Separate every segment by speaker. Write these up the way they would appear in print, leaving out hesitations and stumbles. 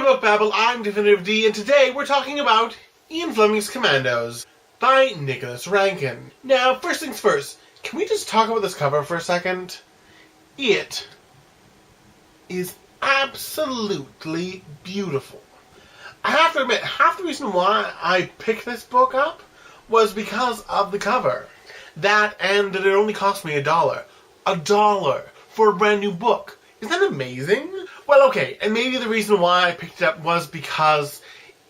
Speaker 1: Book Babble, I'm Definitive D, and today we're talking about Ian Flemings Cammandos by Nicholas Rankin. Now, first things first, can we just talk about this cover for a second? It is absolutely beautiful. I have to admit, half the reason why I picked this book up was because of the cover. That and that it only cost me $1. $1 for a brand new book. Isn't that amazing? Well, okay, and maybe the reason why I picked it up was because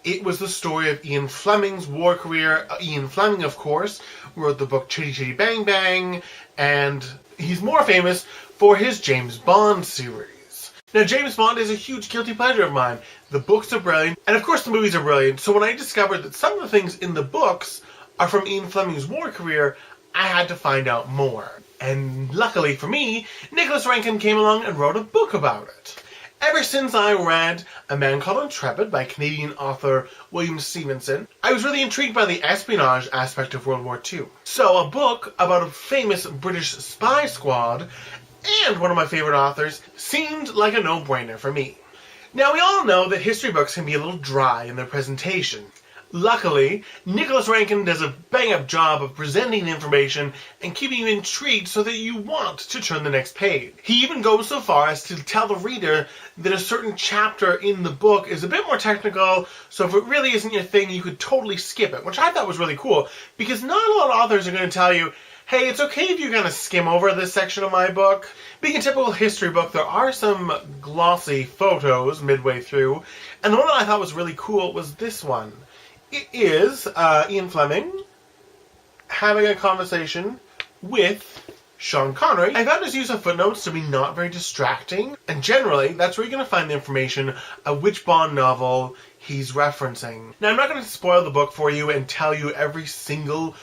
Speaker 1: it was the story of Ian Fleming's war career. Ian Fleming, of course, wrote the book Chitty Chitty Bang Bang, and he's more famous for his James Bond series. Now, James Bond is a huge guilty pleasure of mine. The books are brilliant, and of course the movies are brilliant, so when I discovered that some of the things in the books are from Ian Fleming's war career, I had to find out more. And luckily for me, Nicholas Rankin came along and wrote a book about it. Ever since I read A Man Called Intrepid by Canadian author William Stevenson, I was really intrigued by the espionage aspect of World War II. So a book about a famous British spy squad and one of my favorite authors seemed like a no-brainer for me. Now, we all know that history books can be a little dry in their presentation. Luckily, Nicholas Rankin does a bang-up job of presenting the information and keeping you intrigued so that you want to turn the next page. He even goes so far as to tell the reader that a certain chapter in the book is a bit more technical, so if it really isn't your thing, you could totally skip it, which I thought was really cool, because not a lot of authors are going to tell you, hey, it's okay if you kind of skim over this section of my book. Being a typical history book, there are some glossy photos midway through, and the one that I thought was really cool was this one. It is Ian Fleming having a conversation with Sean Connery. I found his use of footnotes to be not very distracting, and generally, that's where you're going to find the information of which Bond novel he's referencing. Now, I'm not going to spoil the book for you and tell you every single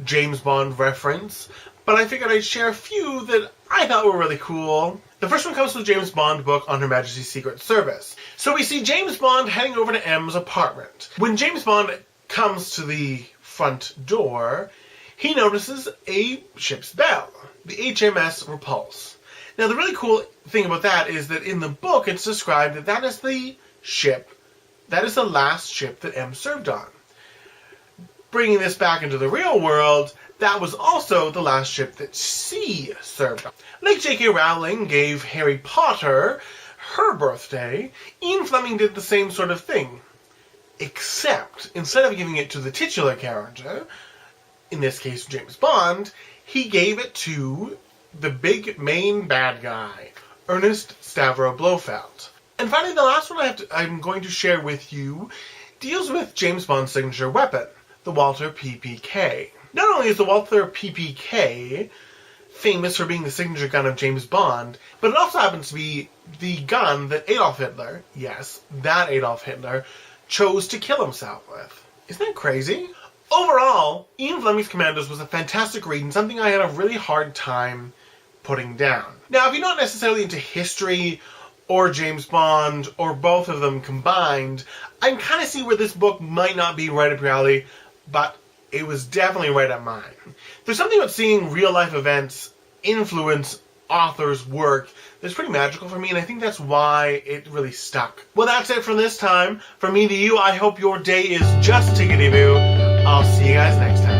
Speaker 1: James Bond reference, but I figured I'd share a few that I thought were really cool. The first one comes from the James Bond book on Her Majesty's Secret Service. So we see James Bond heading over to M's apartment. When James Bond comes to the front door, he notices a ship's bell, the HMS Repulse. Now, the really cool thing about that is that in the book it's described that that is the ship, that is the last ship that M served on. Bringing this back into the real world, that was also the last ship that C served on. Like J.K. Rowling gave Harry Potter her birthday, Ian Fleming did the same sort of thing. Except, instead of giving it to the titular character, in this case James Bond, he gave it to the big main bad guy, Ernest Stavro Blofeld. And finally, the last one I'm going to share with you deals with James Bond's signature weapon, the Walther PPK. Not only is the Walther PPK famous for being the signature gun of James Bond, but it also happens to be the gun that Adolf Hitler, yes, that Adolf Hitler, chose to kill himself with. Isn't that crazy? Overall, Ian Flemings Cammandos was a fantastic read and something I had a really hard time putting down. Now, if you're not necessarily into history or James Bond or both of them combined, I can kind of see where this book might not be right up your alley, but it was definitely right up mine. There's something about seeing real-life events influence authors' work that's pretty magical for me, and I think that's why it really stuck. Well, that's it for this time. From me to you, I hope your day is just tickety-boo. I'll see you guys next time.